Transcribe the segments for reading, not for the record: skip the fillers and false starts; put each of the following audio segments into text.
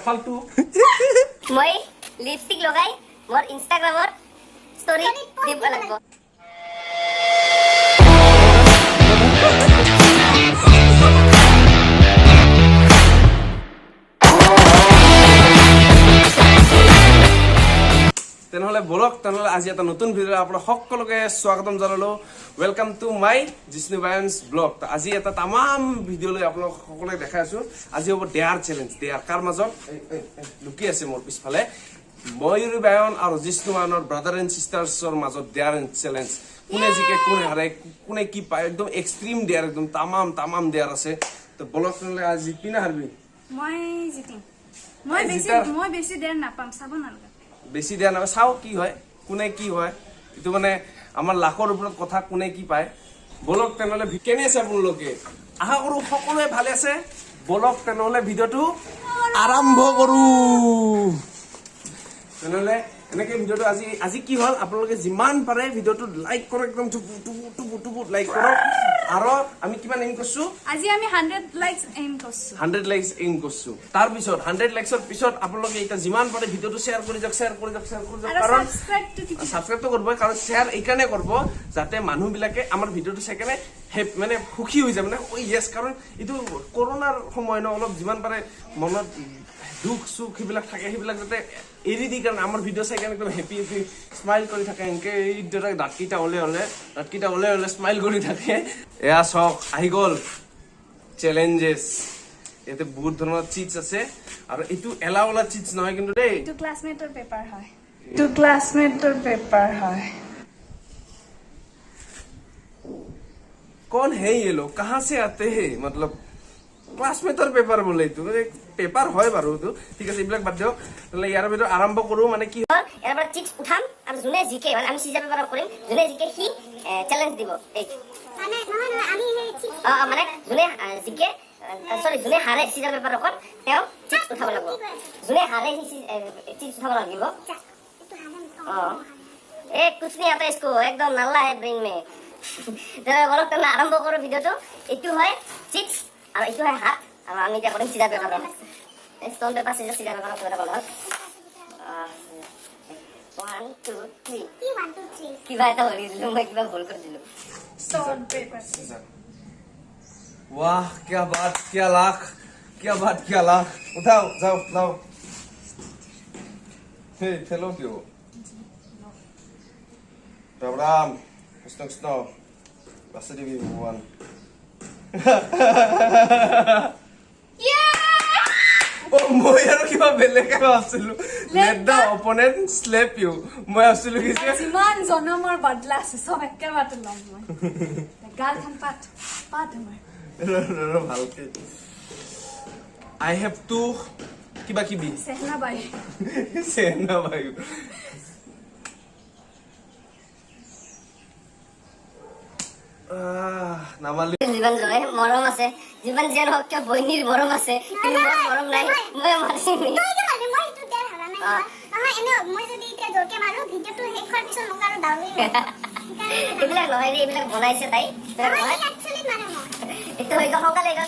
ফালতু মই লিপস্টিক লগাই মোৰ ইনষ্টাগ্ৰামৰ ষ্টৰি দিব লাগিব। তেনেহলে বলক তেনেহলে আজি এটা নতুন ভিডিঅ আপোনাক সকলোকে স্বাগতম জনালো। ওয়েলকাম টু মাই জিষ্ণু বায়ন্স ব্লগ। আজি এটা তামাম ভিডিঅ লৈ আপোনাক সকলোকে দেখাই আছো। আজি হ'ব ডেয়াৰ চেলেঞ্জ। ডেয়াৰ কাৰ মাজত লুকি আছে মোৰ পিছফালে ময়ূৰী বায়ন আৰু জিষ্ণু বায়নৰ ব্ৰাদাৰ এণ্ড চিষ্টাৰ্ছৰ মাজত ডেয়াৰ চেলেঞ্জ। কোনে জিকে কোনে হাৰে কোনে কি পায় একদম এক্সট্ৰিম ডেয়াৰ একদম তামাম ডেয়াৰ আছে। তো বলক তেনেহলে আজি জিতবি না হাৰবি? মই জিতিম। মই বেছি ডেয়াৰ নাপাম, চাব নালাগে। বেছি দিয়া নাপায়, চাও কি হয় কোনে কি হয়। এইটো মানে আমাৰ লাখৰ ওপৰত কথা, কোনে কি পায়। বলক তেনেহলে কেনে আছে আপোনালোকে? আশা কৰো সকলোৱে ভালে আছে। বলক তেনেহলে ভিডিঅ'টো আৰম্ভ কৰো। তেনেহলে এনেকে ভিডিঅ'টো আজি কি হ'ল, আপোনালোকে যিমান পাৰে ভিডিঅ'টো লাইক কৰক, একদম টুপু লাইক কৰক। আৰু আমি কিমান এইম কৰিছো? আজি আমি 100 লাইকস এইম কৰিছো। 100 লাইকস এইম কৰিছো। তাৰ পিছত 100 লাইকসৰ পিছত আপোনালোকে এটা যিমান পাৰে ভিডিঅ'টো শ্বেয়াৰ কৰি যাওক কাৰণ সাবস্ক্ৰাইব তো কৰিবই। কাৰণ শ্বেয়াৰ এইকাৰণে কৰিব যাতে মানুহবিলাকে আমাৰ ভিডিঅ'টো চাই কেনে মানে সুখী হৈ যায়, মানে ইয়েছ। কাৰণ এইটো কৰোণাৰ সময় ন, অলপ যিমান পাৰে মনত দুখ সুখ সেইবিলাক থাকে, সেইবিলাক যাতে এৰি দি কাৰণে আমাৰ ভিডিঅ' চাই কাৰণে একদম হেপি স্মাইল কৰি থাকে। এনেকে এইদৰে দাঁতকেইটা ওলে স্মাইল কৰি থাকে। এয়া চাওক আহি গ'ল চেলেঞ্জেছ। ইয়াতে বহুত ধৰণৰ চিজ আছে আৰু এইটো এলাওলা চিজ নহয় কিন্তু দেই, এইটো ক্লাছমেটৰ পেপাৰ হয়। कौन है ये लोग, कहाँ से आते हैं? मतलब ক্লাছমেটৰ পেপাৰ বোলে এইটো পেপাৰ হয় বাৰু। এইটো ঠিক আছে, এইবিলাক বাদ দিয়ক। ইয়াৰ ভিতৰত আৰম্ভ কৰো। মানে কি ইয়াৰ পৰা চিপছ উঠাম আৰু যোনে জিকে মানে আমি সিজা পেপাৰ কৰিম, যোনে জিকে সি চেলেঞ্জ দিব। মানে যোনে জিকে যোনে হাৰে সিজা পেপাৰ অকল তেওঁ চিপছ উঠাব লাগিব। যোনে হাৰে সি চিপছ উঠাব লাগিব। कुछ नहीं आता इसको, एकदम नल्ला है ब्रेन में। বলক তেনে আৰম্ভ কৰো ভিডিঅ'টো। এইটো হয় চিপছ আৰু এইটো হয় হাত, আৰু আমি এতিয়া কৰিম চিধা পেপাৰ। ষ্টন পেপাৰ চিধা পেপাৰ কৰা হ'ল। 1 2 3 কিবা এটা হৈ দিলো, মই কিবা ভুল কৰি দিলো। ষ্টন পেপাৰ वाह क्या बात, क्या लाख। उठाओ जाओ। हे फेलो क्यों? राम कृष्ण वासुदेवी भगवान। মই আৰু কিবা বেলেগে ভাবিছিলো। লেট দা অপোনেন্ট স্লেপ ইউ। মই ভাবিছিলো কি যিমান জনমৰ বদলা আছে সব একেবাৰে ল'ম মই। গালখন পাত আমাৰ ভালকে। আই হেভ টু কিবা কিবি সেহনা বাই নামালি। জীৱন জয় মৰম আছে, জীৱন যেন হওক কিয় বহিনীৰ মৰম আছে, কিন্তু মোৰ মৰম নাই। মই মাৰিম এইবিলাক নহয়, এইবিলাক বনাইছে তাই।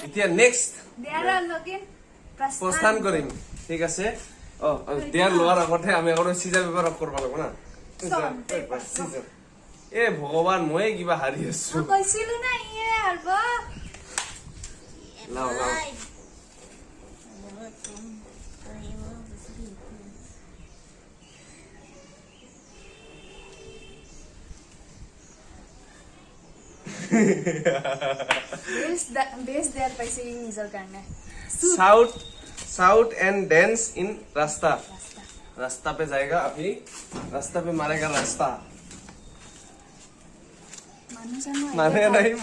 এতিয়া নেক্সট দেয়াৰৰ লগিন প্ৰস্থান কৰিম। ঠিক আছে। দেয়াৰ লোৱাৰ আগতহে আমি আকৌ চিজা পেপাৰ অফ কৰিব লাগিব না। এ ভগৱান, মই কিবা হাৰি আছো। কৈছিলো না ইয়ে হাৰব। লাও বেছ দেয়াৰ পাইছে নিজৰ কাৰণে। साउट एंड डांस इन रास्ता पे जाएगा, अभी रास्ता पे मारेगा रास्ता। माने नहीं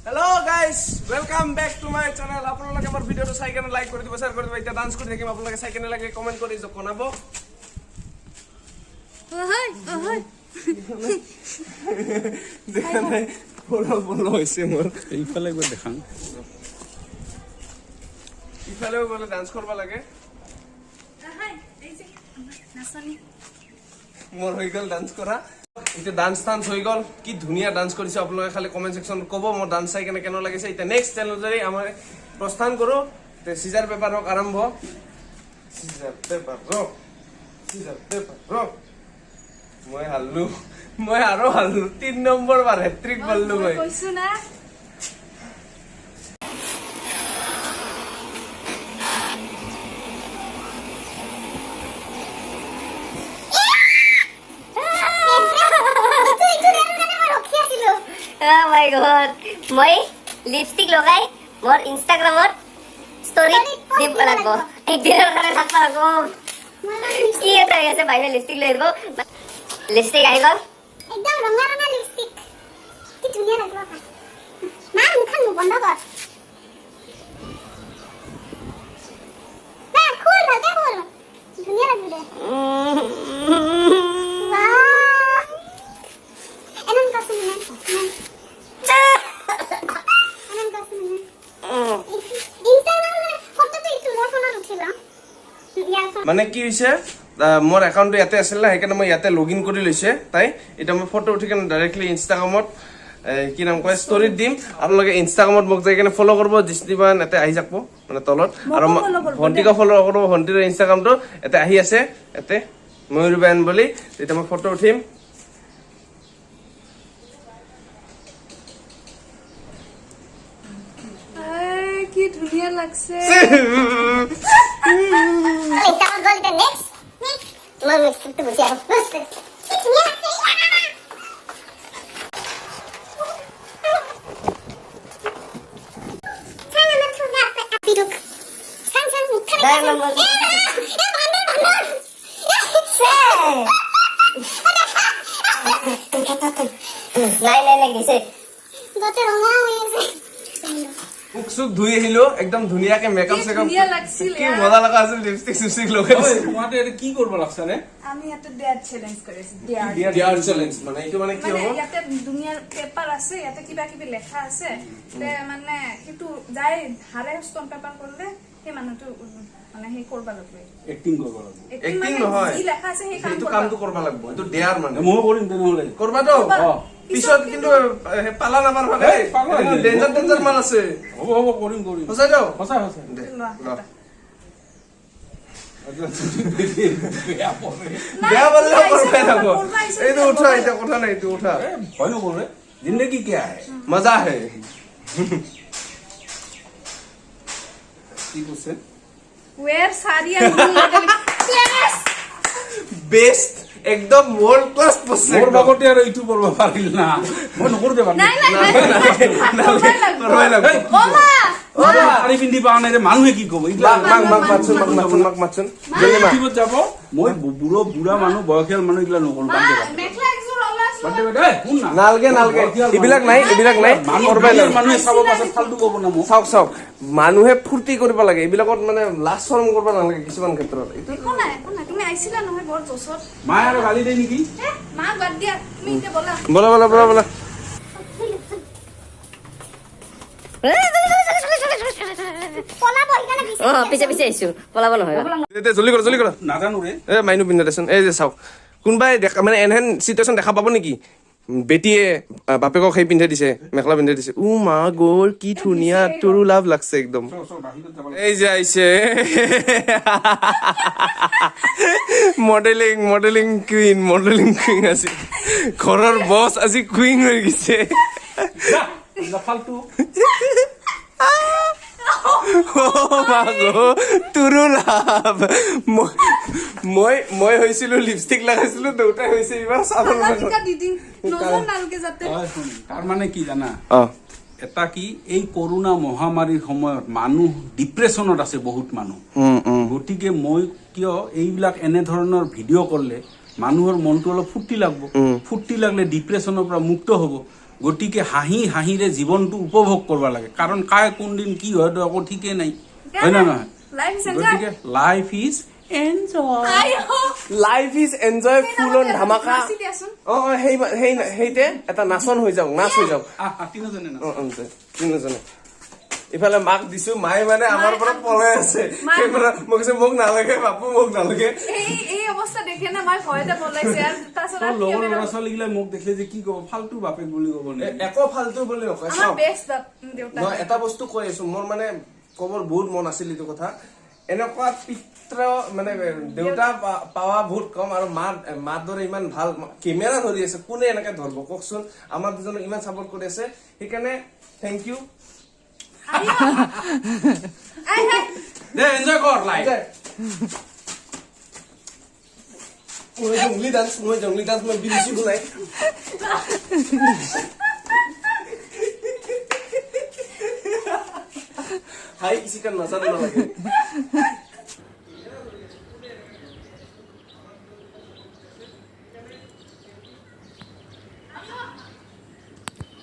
hello guys, welcome back to my channel. আপোনালোকে আমাৰ ভিডিঅটো চাই কেনে লাইক কৰি দিব, শেয়াৰ কৰি দিব। এতিয়া ডান্স কৰি থাকিম, আপোনালোকে চাই কেনে লাগে কমেন্ট কৰি জনাব। দেখা নাই বল হৈছে মোৰ। এইফালে গৈ দেখাম, ইফালেও গ'লে ডান্স কৰিব লাগে। মোৰ হৈ গ'ল ডান্স কৰা। এতিয়া ডান্স হৈ গ'ল কি ধুনীয়া ডান্স কৰিছে আপোনালোকে খালি কমেন্ট সেকশনত ক'ব মোৰ ডান্স চাই কেনে লাগিছে এতিয়া নেক্সট চেলেঞ্জৰে আমাৰ প্ৰস্থান কৰো তে সিজাৰ পেপাৰ হক আৰম্ভ সিজাৰ পেপাৰ ৰক মই হাল্লু মই আৰু হাল্লু 3 নম্বৰ বাৰ হেট্ৰিক বললো মই কৈছো না Oh my god. মই লিপস্টিক লগাই মোৰ ইনষ্টাগ্ৰামত ষ্টৰি দিব লাগিব একদিনৰ কাৰণে থাকবা লাগিব কি এটা আছে বাইৰে লিপস্টিক লৈ আহিব লিপস্টিক আহি গ'ল একদম ৰঙা ৰঙা লিপস্টিক কি ধুনীয়া লাগিব মা মুখখন বন্ধ কৰ না খুল ভালকে খুল ধুনীয়া লাগিব দে এনন কাছে না এনন কাছে না ইনষ্টাগ্ৰামত ফটোটো ইটো মোৰ ফোনত উঠিলা মানে কি হৈছে মোৰ একাউণ্টটো ইয়াতে আছিল না সেইকাৰণে মই ইয়াতে লগইন কৰি লৈছে তাই এটা মই ফটো উঠি কেনে ডাইৰেক্টলি ইনষ্টাগ্ৰামত কি নাম কয় ষ্টৰিত দিম আপোনালোকে ইনষ্টাগ্ৰামত মোক যাই কেনে ফলো কৰিব যিমান ইয়াতে আহি যাব মানে তলত আৰু ভণ্টিকে ফলো কৰিব ভণ্টিৰ ইনষ্টাগ্ৰামটো ইয়াতে আহি আছে ইয়াতে ময়ূৰবান বুলি তেতিয়া মই ফটো উঠিম কি ধুনীয়া লাগছে Estamos going to next. Mami, tú me llamas. নাই দিছে মুখ চুখ ধুই আহিলো একদম ধুনীয়াকে মেকআপ চেকআপ ধুনীয়া লাগছিল কি মজা লগা আছিল লিপস্টিক সিপস্টিক লগাই তোমাতে এটা কি করব লাগছে রে আমি এটা ডেয়ার চ্যালেঞ্জ করেছি ডেয়ার ডিয়ার চ্যালেঞ্জ মানে এইটো মানে কি মানে হ'ব ইয়াতে দুনিয়াৰ পেপাৰ আছে ইয়াতে কিবা কিবি লেখা আছে তে মানে সেইটো যাই হাৰে ষ্টন পেপাৰ কৰিলে সেই মানুহটো মানে সেই কৰবা লাগবে এক্টিং করব লাগবে Acting নহয়। যি লেখা আছে সেই এইটো কাম কামটো কৰিব লাগিব এইটো ডিয়াৰ মানে মই কৰিম তেনেহলে কৰবা তো পিছত কিন্তু পালা নামাৰ ভাগে এই, পালা নাই। ডেঞ্জাৰ মান আছে হ'ব কৰিম সঁচাই তো সঁচা সঁচা দে লোৱা ল। বেয়া পৰে বেয়া বললে কৰবাই থাকো কৰবা আহিছে, এইটো উঠা এটা কথা নাই এইটো উঠা এ ভয় নকৰে জিন্দগী क्या है মজা হে কি কৈছে ওয়েৰ সাৰি আৰ মডেল ক্লাস বেস্ট একদম ওয়াৰ্ল্ড ক্লাস পোস্ট মোৰ বাগতে আৰু এইটো কৰিব পাৰিল না মই নকৰো দে নাই নাই কৰবাই লাগব ওমা শাৰী পিন্ধি পাওঁ নাই মানুহে কি ক'ব এইবিলাক মাক মাতচোন জলদি মা ইউটিউবত যাব মই বুঢ়া মানুহ বয়সীয়াল মানুহ এইবিলাক নকৰো বাদ দে মেখলা একজোৰ ওলাইছো বাদ দে শুন না নালগে এইবিলাক নাই কৰবাই লাগে মানুহে চাব পাছত ফালতু ক'ব না মোক চাওক মানুহে ফূৰ্তি কৰিব লাগে এইবিলাকত মানে লাজ শৰম কৰিব নালাগে কিছুমান ক্ষেত্ৰত এইটো একো নাই তুমি আইছিলা নহয় বৰ জোছত মায়ে আৰু গালি দিয়ে নেকি মা বাদ দিয়া তুমি এতিয়া বলা বলা পলাব ইকানে অ পিছে আহিছো পলাব নহয় জলদি কৰ নাজানো ৰে এ মাইনু পিন্ধা দেচোন এই যে চাওক কোনোবাই মানে এনেহেন চিটুৱেশ্যন দেখা পাব নেকি বেটিয়ে বাপেকক সেই পিন্ধাই দিছে মেখেলা পিন্ধাই দিছে মা গ'ল কি ধুনীয়া তোৰো লাভ লাগছে একদম বাহিৰত যাব এই যে আহিছে মডেলিং কুইন আছে ঘৰৰ বছ আজি কুইন হৈ গৈছে ফালতু তোৰো লাভ মই হৈছিলো লিপষ্টিক লগাইছিলো দেউতাই হৈছে এইবাৰ চাব নালকা দিদি নজৰ নালকে যাতে তাৰ মানে কি জানা এটা কি এই কৰোণা মহামাৰীৰ সময়ত মানুহ ডিপ্ৰেছনত আছে বহুত মানুহ গতিকে মই কিয় এইবিলাক এনেধৰণৰ ভিডিঅ' কৰিলে মানুহৰ মনটো অলপ ফূৰ্তি লাগব ফূৰ্তি লাগিলে ডিপ্ৰেছনৰ পৰা মুক্ত হ'ব গতিকে হাঁহিৰে জীৱনটো উপভোগ কৰিব লাগে কাৰণ কাই কোন দিন কি হয় একো ঠিকেই নাই হয় না নহয় লাইফ চেঞ্জাৰ গতিকে life is enjoy life is enjoy full on ধামাকা দিয়াচোন সেইতে এটা নাচ হৈ যাওক তিনিজনে না তিনিজনে ইফালে মাক দিছো মায়ে মানে আমাৰ পৰা পলাই আছে কেমেৰা মোক কৈছে মোক নালাগে বাপু মোক নালাগে এই অৱস্থা দেখে না মই ভয়তে পলাইছে আৰু তাৰছত তোৰ লগৰ ল'ৰা ছোৱালীগিলাই মোক দেখিলে যে কি ক'ব ফাল্টু বাপেক বুলি ক'ব নে একো ফাল্টু বুলি নকয় আমাৰ চাওক বেষ্ট দেউতা মই এটা বস্তু কৈ আছো মোৰ মানে কবৰ বহুত মন আছিল এইটো কথা এনেকুৱা পিত্ৰ মানে দেউতা পাৱা বহুত কম আৰু মাৰ দৰে ইমান ভাল কেমেৰা ধৰি আছে কোনে এনেকে ধৰব কওকচোন আমাৰ দুজনক ইমান সাপোৰ্ট কৰি আছে সেইকাৰণে থেংক ইউ দে এনজয় কৰ লাইফ মই জংলী ডান্স মই বিৰিছিলো নাই হাই কিছি কা নজৰ নালাগে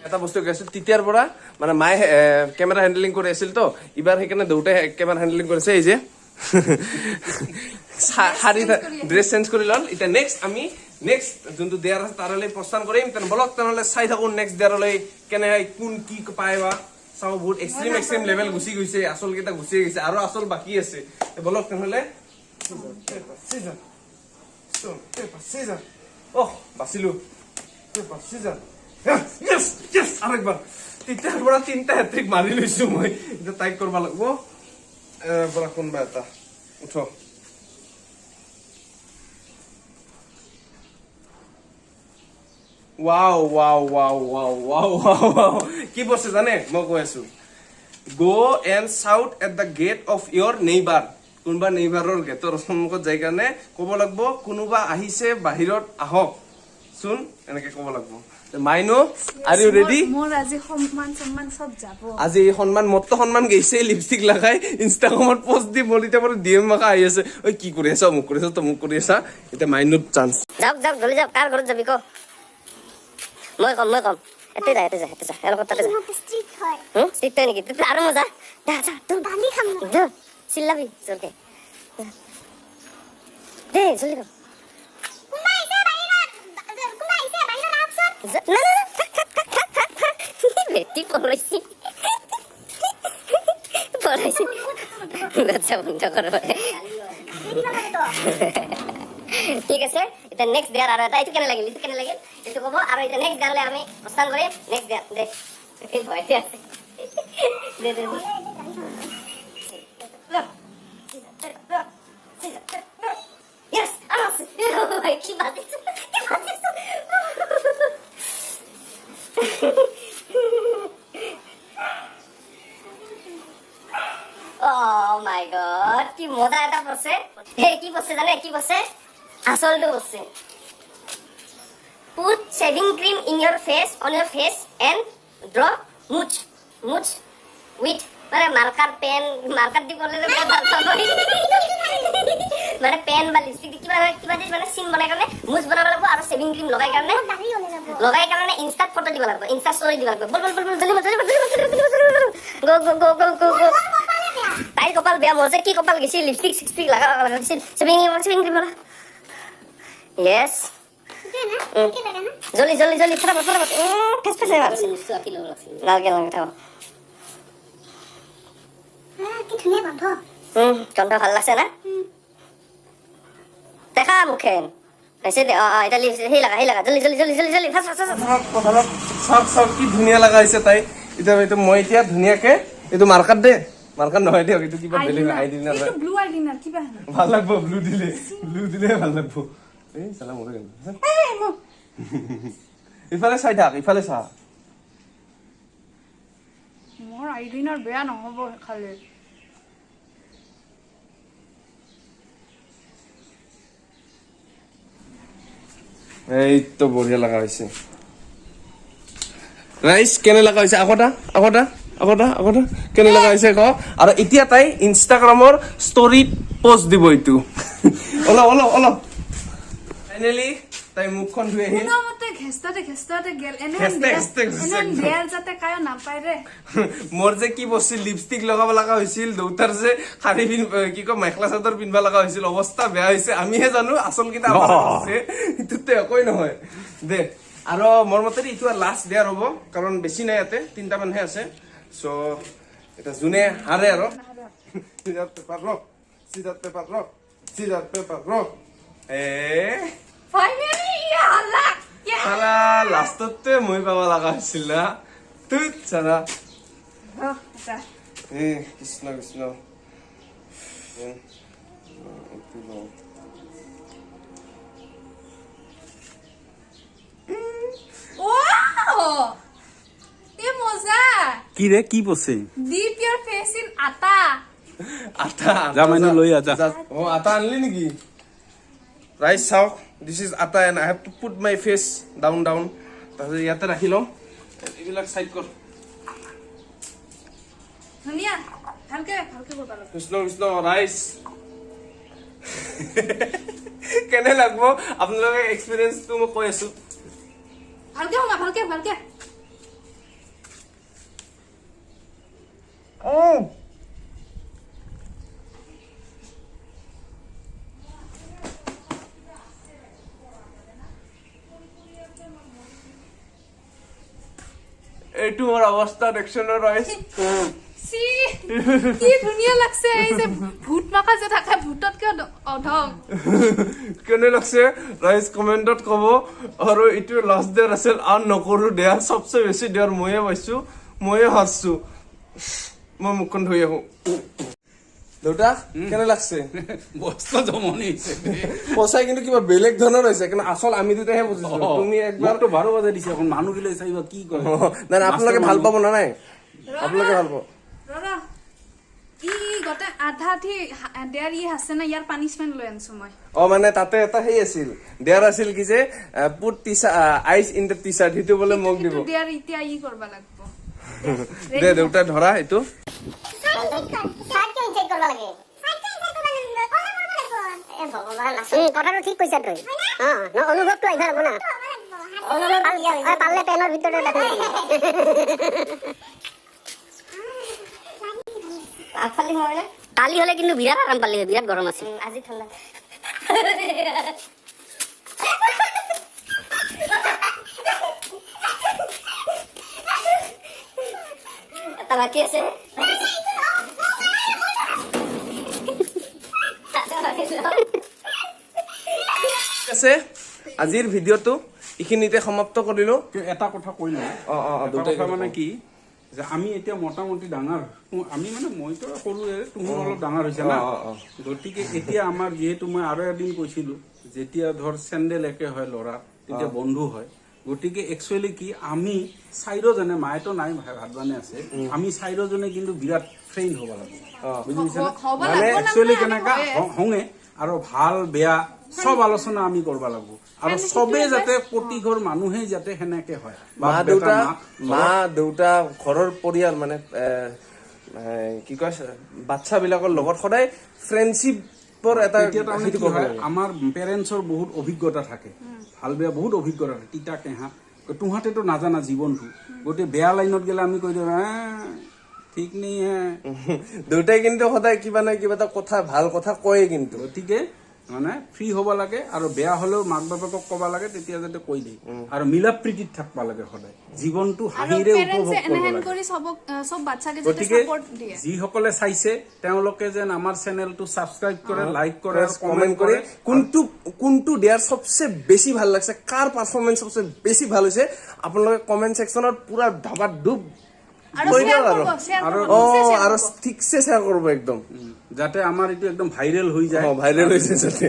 এটা বস্তু কৈছো তেতিয়াৰ পৰা মানে মায়ে কেমেৰা হেণ্ডলিং কৰি আছিল তো ইবাৰ সেইকাৰণে দেউতাই কেমেৰা হেণ্ডলিং কৰিছে এই যে শাৰী ড্ৰেছ চেঞ্জ কৰি ল'ল এতিয়া আমি নেক্সট যোনটো দেয়াৰ আছে তাৰলৈ প্ৰস্থান কৰিম তেনে বলক তেনেহ'লে চাই থাকো নেক্সট দেয়াৰলৈ কেনে কোন কি পায় বা চাব বহুত এক্সট্ৰিম লেভেল গুচি গৈছে আচল কেইটা গুচি গৈছে আৰু আচল বাকী আছে বলক তেনেহ'লে বাচিলো আৰেকবাৰ তিনটাৰ পৰা তিনটা হ্যাট্ৰিক মাৰি লৈছো মই এতিয়া টাইপ কৰিব লাগিব পৰা কোনবা এটা উঠ wow কি বলছে জানে মই কৈ আছো go and shout at the gate of your neighbour কোনোবা নেইবাৰৰ গেটৰ সন্মুখত যাই কাৰণে ক'ব লাগিব কোনোবা আহিছে বাহিৰত আহক চোন এনেকে ক'ব লাগিব মাইনো আর ইউ রেডি মোর আজি সম্মান সব যাব আজি সম্মান মত সম্মান গেছে লিপস্টিক লাগাই ইনস্টাগ্রামত পোস্ট দি বলিতে পরে ডিএম মাকা আই আছে ওই কি কৰি আছা মোক কৰি আছা তো মোক কৰি আছা এটা মাইনত চান্স যাওক জলদি যাওক কাৰ ঘৰত যাবি ক মই কম এতে যা এৰ কথাতে যা ষ্ট্ৰিট হয় ষ্ট্ৰিট হয় নেকি তুই আৰু মজা যা তোৰ গালি খাম না যা চিল্লাবি জলদি দে জলদি কর না বেটি পলাইছি বাচ্চা বন্ধ করো ঠিক আছে এটা নেক্সট দেয়ার আর এটা এটা কেন লাগিল এটা কব আর এটা নেক্সট দেয়ারলে আমি প্রস্থান করি নেক্সট দেয়ার দে এই ভয়তে আছে দে Yes, কি বাজে Oh my god, কি মজা এটা পড়ছে কি পড়ছে জানে কি পড়ছে আসলটো পড়ছে put shaving cream on your face and draw much with মানে মার্কার পেন মার্কার দি করলে মানে পেন বা লিপস্টিক কিবা মানে সিন বনাই কাৰণে মুছ বনাব লাগিব আৰু শেভিং ক্ৰীম লগাই কাৰণে ইনস্টাত ফটো দিব লাগিব ইনস্টা স্টোরি দিব লাগিব বল গো তাই কপাল বেয়া মজা কি কপাল গেছি লিপস্টিক লাগাইছিল শেভিং ক্ৰীম লগা ইয়েস জলদি ফটাফট ফেস লালকে থাও কি ধুনীয়া গন্ধ চন্দ্র ভাল লাগছে না দেখা মুখেন এসে দে এটা সেই লাগা জলদি ফাস্ট সব কি ধুনীয়া লাগাইছে তাই এটা মই এতিয়া ধুনীয়াকে এইটো মাৰ্কাত দে মাৰ্কাত নহয় দিয়ক এইটো কিবা বেলেগ আইডিনাৰ এটা ব্লু আইডিনার কিবা ভাল লাগব ব্লু দিলে ভাল লাগব এই সালা মরে গেল ইফালে চাই থাক ইফালে চা মোর আইডিনার বেয়া নহব খালি এই তো বঢ়িয়া লাগা হৈছে রাইস কেনে লাগা হৈছে আগটা কেনে লাগা হৈছে ক আৰু এতিয়া তাই ইনষ্টাগ্ৰামৰ ষ্টৰীত পোষ্ট দিব এইটো অলপ ফাইনালি তাই মুখখন ধুই আহিল মতে ঘেষ্টাতে গেল এনে দেয়াৰ যাতে কায় নাপায় ৰে মোৰ যে কি বস্তু লিপষ্টিক লগাব লগা হৈছিল দেউতাৰ যে শাৰী কি কয় মেখেলা চাদৰ পিন্ধিব লগা হৈছিল অৱস্থা বেয়া হৈছে আমিহে জানো আচল কেইটা আমাৰ আছে ইটোতে একোই নহয় দে আৰু মোৰ মতে এইটো লাষ্ট দেয়াৰ হ'ব কাৰণ বেছি নাই ইয়াতে 3টা মানহে আছে চ' এটা যোনে হাৰে আৰু scissor paper rock scissor paper rock scissor paper rock finally ইয়া আল্লাহ সারা লাষ্টতে মই পাব লগা হৈছিল না তুই সারা কৃষ্ণ কৃষ্ণ Wow! ये मजा! কি রে কি বসে Dip your face in atta. আটা যা মানে লৈ আজা ও আটা আনলি নেকি রাইস চাওক this is atta and I have to put my face down down তাৰপিছত ইয়াতে ৰাখি লওঁ এইবিলাক সাইড কৰ ধুনিয়া ভালকে ভালকে বলবা লাগবে কৃষ্ণ কৃষ্ণ ৰাইস কেনে লাগব আপোনালোকে এক্সপেৰিয়েন্সটো মই কৈ আছো ভালকে হোমা ভালকে ভালকে এইটো মোৰ অৱস্থা দেখছনৰ ৰাইস সি কি ধুনিয়া লাগছে এই যে ভূত মাখা যে থাকে ভূতত কে অধং কেনে লাগছে ৰাইস কমেন্টত কব আৰু এইটো লাষ্ট ডে আছিল আৰু নকৰো দেয়া সবচে বেছি দেৰ ময়ে পাইছো ময়ে হাৰছো মই মুখখন ধুই আহো দেউতা কেনে লাগছে বস্ত জমনি হৈছে পইচা কিন্তু কিবা বেলেগ ধৰণৰ হৈছে কিন্তু আচল আমি দুটাহে বুজিছো তুমি একবাৰ একবাৰটো 12 বাজে দিছে এখন মানুহ গিলে চাইবা কি কৰে নাই আপোনালোকে ভাল পাব না নাই আপোনালোকে ভাল পাব ৰৰা ই গতে আধা থি দেয়াৰ ই আছে না ইয়াৰ পানিশমেন্ট লৈ আনছো মই মানে তাতে এটা সেই আছিল দেয়াৰ আছিল কি যে put ice in the T shirt সেইটো বোলে মোক দিব দেয়াৰ ইতিয়া ই কৰবা লাগব দে দেউতা ধৰা এইটো সাইড কিয় ইনসাইড কৰিব লাগে এ ভগৱান কথাটো ঠিক কৈছা তই অনুভৱটো আহিব লাগব না অনুভৱ পাৰলে পেনৰ ভিতৰতে দেখি আগফালে হয় কালি হলে কিন্তু বিৰাট আৰাম পালি বিৰাট গৰম আছিল আজি ঠাণ্ডা এটা বাকী আছে আছে আজিৰ ভিডিঅ'টো এইখিনিতে সমাপ্ত কৰিলো এটা কথা কৈ লওঁ দুটাই কথা মানে কি যে আমি এতিয়া মোটামুটি ডাঙৰ আমি মানে মইতো সৰুৱে তুমি অলপ ডাঙৰ হৈছে না গতিকে এতিয়া আমাৰ যিহেতু মই আৰু এদিন কৈছিলো যেতিয়া ধৰ চেণ্ডেল একে হয় ল'ৰা তেতিয়া বন্ধু হয় গতিকে একচুৱেলি কি আমি চাৰিজনে মায়েতো নাই ভাতবানে আছে আমি চাৰিজনে কিন্তু বিৰাট ফ্ৰেণ্ড হ'ব লাগে বুজিছে মানে একচুৱেলি কেনেকা হঙে আৰু ভাল বেয়া সব আলোচনা আমি কৰিব লাগিব আৰু সবে যাতে প্ৰতি ঘৰ মানুহে যাতে সেনেকে হয় মা দেউতা ঘৰৰ পৰিয়াল মানে কি কয় বাচ্চা বিলাকৰ লগত সদায় ফ্ৰেণ্ডশ্বিপৰ এটা আমাৰ পেৰেণ্টছৰ বহুত অভিজ্ঞতা থাকে ভাল বেয়া বহুত অভিজ্ঞতা থাকে তিতা কেহা তোহাঁতেতো নাজানা জীৱনটো গতিকে বেয়া লাইনত গেলে আমি কৈ দিওঁ ঠিক নেই দেউতাই কিন্তু সদায় কিবা নহয় কিবা এটা কথা ভাল কথা কয়ে কিন্তু গতিকে মানে ফ্ৰী হ'ব লাগে আৰু বেয়া হলেও মাক বাপেকক ক'ব লাগে তেতিয়া যাতে কৈ দিয়ে আৰু মিলা প্ৰীতিত থাকিব লাগে সদায় জীৱনটো হাঁহিৰে উপভোগ কৰিব লাগে গতিকে যিসকলে চাইছে তেওঁলোকে যেন আমাৰ চেনেলটো ছাবস্ক্ৰাইব কৰে লাইক কৰে কমেণ্ট কৰে কোনটো দেয়াৰ সবচে বেছি ভাল লাগছে কাৰ পাৰফৰ্মেন্স সবচে বেছি ভাল হৈছে আপোনালোকে কমেণ্ট সেকশনত পুৰা ধাবা ডুব আৰু ঠিকছে শ্বেয়াৰ কৰিব একদম যাতে আমাৰ এইটো একদম ভাইৰেল হৈ যায় ভাইৰেল হৈছে যাতে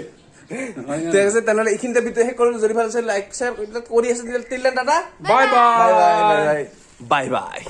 ঠিক আছে তেনেহ'লে এইখিনিতে ভিডিঅ' শেষ কৰিলো যদি ভাল হৈছে লাইক শ্বেয়াৰ কৰি আছে দাদা বাই বাই বাই বাই